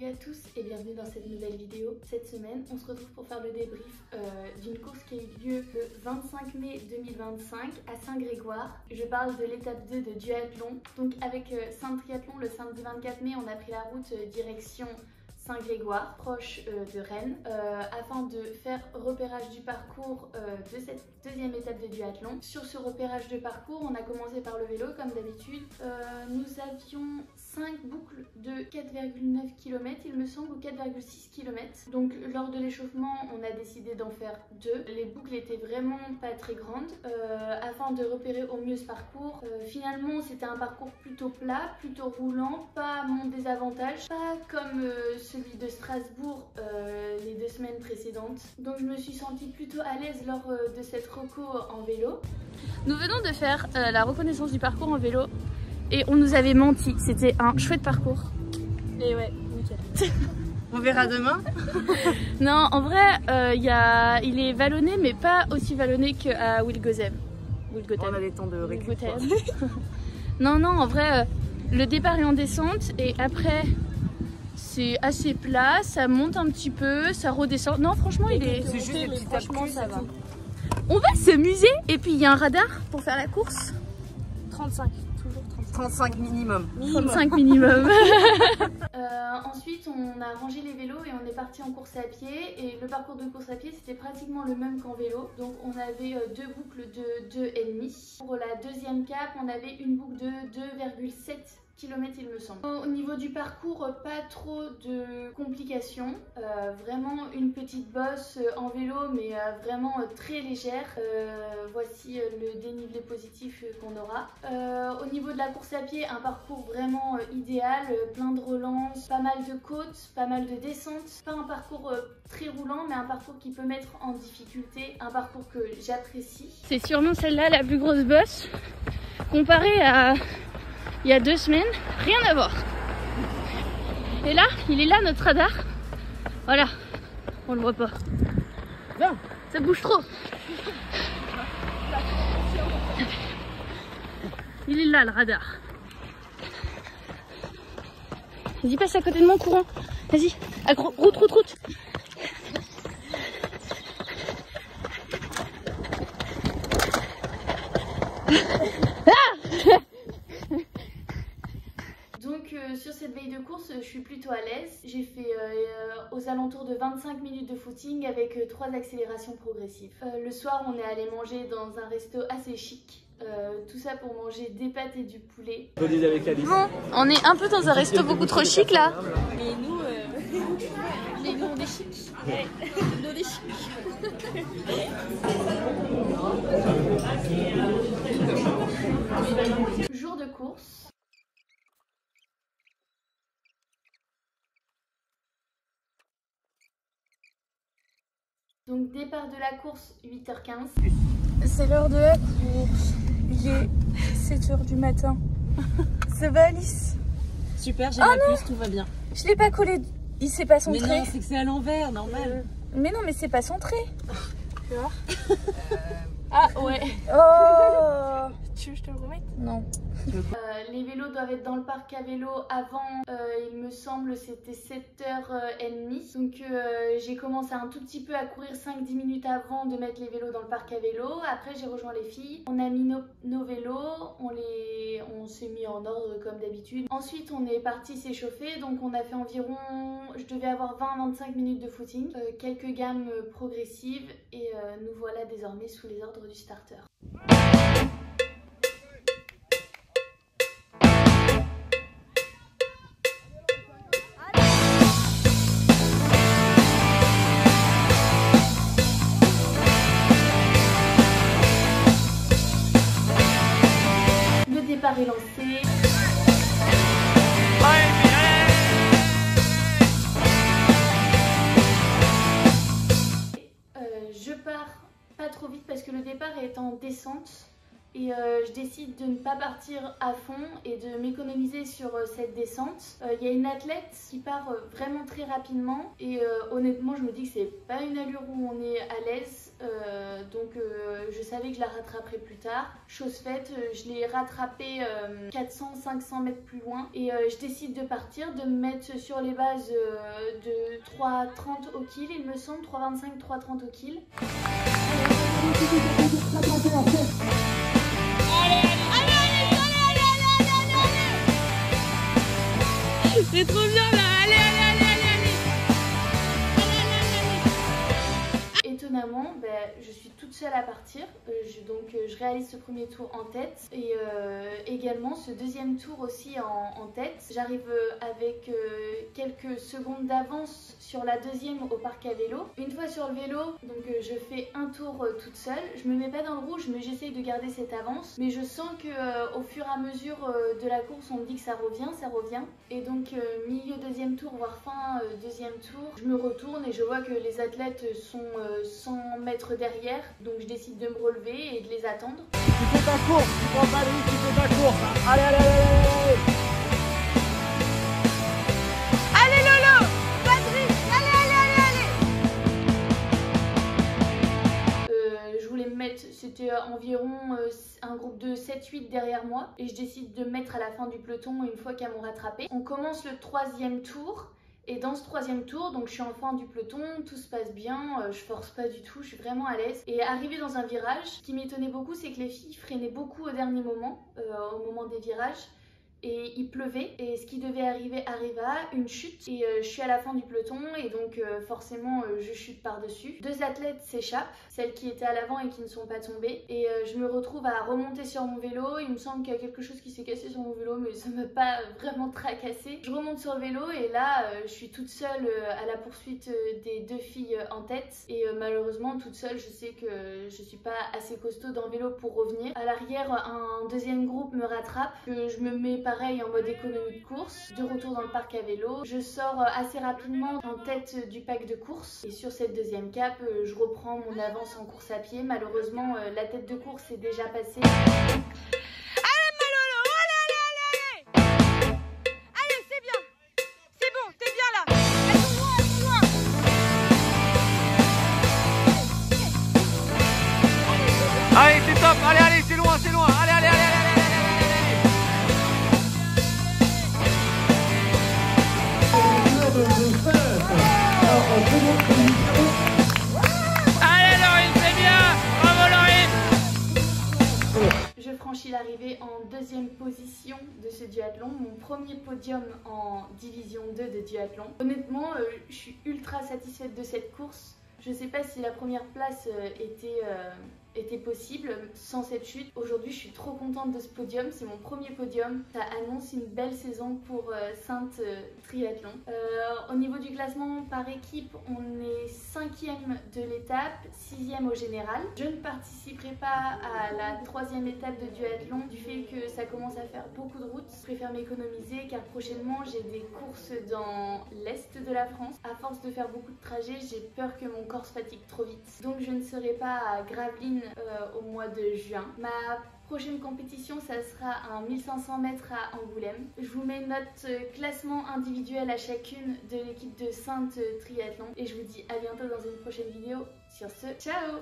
Salut à tous et bienvenue dans cette nouvelle vidéo. Cette semaine, on se retrouve pour faire le débrief d'une course qui a eu lieu le 25 mai 2025 à Saint-Grégoire. Je parle de l'étape 2 de duathlon. Donc avec Saint-Triathlon, le samedi 24 mai, on a pris la route direction Saint-Grégoire, proche de Rennes, afin de faire repérage du parcours de cette deuxième étape de duathlon. Sur ce repérage de parcours, on a commencé par le vélo comme d'habitude. Nous avions 5 boucles de 4,9 km il me semble, ou 4,6 km. Donc lors de l'échauffement, on a décidé d'en faire 2. Les boucles étaient vraiment pas très grandes, afin de repérer au mieux ce parcours. Finalement, c'était un parcours plutôt plat, plutôt roulant, pas à mon désavantage, pas comme celui de Strasbourg les 2 semaines précédentes. Donc je me suis sentie plutôt à l'aise lors de cette reco en vélo. Nous venons de faire la reconnaissance du parcours en vélo et on nous avait menti, c'était un chouette parcours. Et ouais, nickel. On verra demain. Non, en vrai, il est vallonné mais pas aussi vallonné qu'à Wilgotham. On a des temps de récupérer. Non, en vrai, le départ est en descente et après c'est assez plat, ça monte un petit peu, ça redescend. Non, franchement, il est... C'est juste des petits tapis, ça va. On va s'amuser et puis il y a un radar pour faire la course. 35, toujours 35 minimum. 35 minimum. Ensuite, on a rangé les vélos et on est parti en course à pied. Et le parcours de course à pied, c'était pratiquement le même qu'en vélo. Donc on avait 2 boucles de 2,5. Pour la deuxième cape, on avait une boucle de 2,7 km il me semble. Au niveau du parcours, pas trop de complications, vraiment une petite bosse en vélo mais vraiment très légère. Voici le dénivelé positif qu'on aura. Au niveau de la course à pied, un parcours vraiment idéal, plein de relances, pas mal de côtes, pas mal de descentes. Pas un parcours très roulant mais un parcours qui peut mettre en difficulté, un parcours que j'apprécie. C'est sûrement celle-là la plus grosse bosse comparée à il y a 2 semaines, rien à voir. Et là, il est là notre radar. Voilà, on le voit pas. Bien. Ça bouge trop. Il est là le radar. Vas-y, passe à côté de mon courant. Vas-y, route. Sur cette veille de course, je suis plutôt à l'aise. J'ai fait aux alentours de 25 minutes de footing avec 3 accélérations progressives. Le soir, on est allé manger dans un resto assez chic. Tout ça pour manger des pâtes et du poulet. Bon, on est un peu dans un resto beaucoup trop chic là. Mais nous, on est chic. Ouais. Nous, on est chic. Jour de course. Donc départ de la course 8h15. C'est l'heure de la course. Il est 7h du matin. Ça va Alice? Super, j'ai la puce, tout va bien. Je l'ai pas collé, il s'est pas centré. Mais non, c'est que c'est à l'envers, normal. Mais non, mais c'est pas centré. Tu vois? Ah ouais. Oh. Tu veux que je te le remette? Non. Les vélos doivent être dans le parc à vélo avant, il me semble c'était 7h30. Donc j'ai commencé un tout petit peu à courir 5-10 minutes avant de mettre les vélos dans le parc à vélo. Après j'ai rejoint les filles, on a mis nos vélos, on s'est mis en ordre comme d'habitude. Ensuite on est parti s'échauffer, donc on a fait environ, je devais avoir 20-25 minutes de footing, quelques gammes progressives et nous voilà désormais sous les ordres du starter. Le départ est lancé. Je pars pas trop vite parce que le départ est en descente. et je décide de ne pas partir à fond et de m'économiser sur cette descente. Il y a une athlète qui part vraiment très rapidement et honnêtement je me dis que c'est pas une allure où on est à l'aise, donc je savais que je la rattraperais plus tard. Chose faite, je l'ai rattrapée 400-500 mètres plus loin et je décide de partir, de me mettre sur les bases de 3,30 au kill, il me semble, 3,25, 3,30 au kill. C'est trop bien là, allez. Étonnamment, je suis toute seule à partir, donc je réalise ce premier tour en tête et également ce deuxième tour aussi en tête. J'arrive avec quelques secondes d'avance sur la deuxième au parc à vélo. Une fois sur le vélo, donc je fais un tour toute seule. Je me mets pas dans le rouge, mais j'essaye de garder cette avance. Mais je sens que au fur et à mesure de la course, on me dit que ça revient. Et donc milieu deuxième tour, voire fin deuxième tour, je me retourne et je vois que les athlètes sont 100 mètres derrière. Donc je décide de me relever et de les attendre. Tu fais ta course, tu prends pas de risque, tu fais ta course. Allez. Allez Lolo, Patrick, allez. Je voulais me mettre, c'était environ un groupe de 7-8 derrière moi et je décide de me mettre à la fin du peloton une fois qu'elles m'ont rattrapé. On commence le troisième tour. Et dans ce troisième tour, donc je suis en fin du peloton, tout se passe bien, je force pas du tout, je suis vraiment à l'aise. Et arrivé dans un virage, ce qui m'étonnait beaucoup, c'est que les filles freinaient beaucoup au dernier moment, au moment des virages. Et il pleuvait et ce qui devait arriver arriva, une chute et je suis à la fin du peloton et donc forcément je chute par-dessus. Deux athlètes s'échappent, celles qui étaient à l'avant et qui ne sont pas tombées et je me retrouve à remonter sur mon vélo. Il me semble qu'il y a quelque chose qui s'est cassé sur mon vélo mais ça m'a pas vraiment tracassé. Je remonte sur le vélo et là je suis toute seule à la poursuite des deux filles en tête et malheureusement toute seule je sais que je suis pas assez costaud dans le vélo pour revenir. À l'arrière un deuxième groupe me rattrape, que je me mets pareil en mode économie de course, de retour dans le parc à vélo. Je sors assez rapidement en tête du pack de course et sur cette deuxième cape, je reprends mon avance en course à pied. Malheureusement, la tête de course est déjà passée. Allez ma Lolo, allez. Allez, c'est bien. C'est bon, t'es bien là. Elles sont loin. Allez, c'est top, allez, c'est loin, allez. Allez Laurine, c'est bien. Bravo Laurine. Je franchis l'arrivée en deuxième position de ce duathlon, mon premier podium en division 2 de duathlon. Honnêtement, je suis ultra satisfaite de cette course. Je sais pas si la première place était possible sans cette chute. Aujourd'hui, je suis trop contente de ce podium. C'est mon premier podium. Ça annonce une belle saison pour Sainte Triathlon. Au niveau du classement par équipe, on est 5e de l'étape, 6e au général. Je ne participerai pas à la 3e étape de duathlon du fait que ça commence à faire beaucoup de routes. Je préfère m'économiser car prochainement, j'ai des courses dans l'est de la France. À force de faire beaucoup de trajets, j'ai peur que mon corps se fatigue trop vite. Donc je ne serai pas à Gravelines au mois de juin. Ma prochaine compétition, ça sera un 1500 mètres à Angoulême. Je vous mets notre classement individuel à chacune de l'équipe de Sainte Triathlon et je vous dis à bientôt dans une prochaine vidéo. Sur ce, ciao!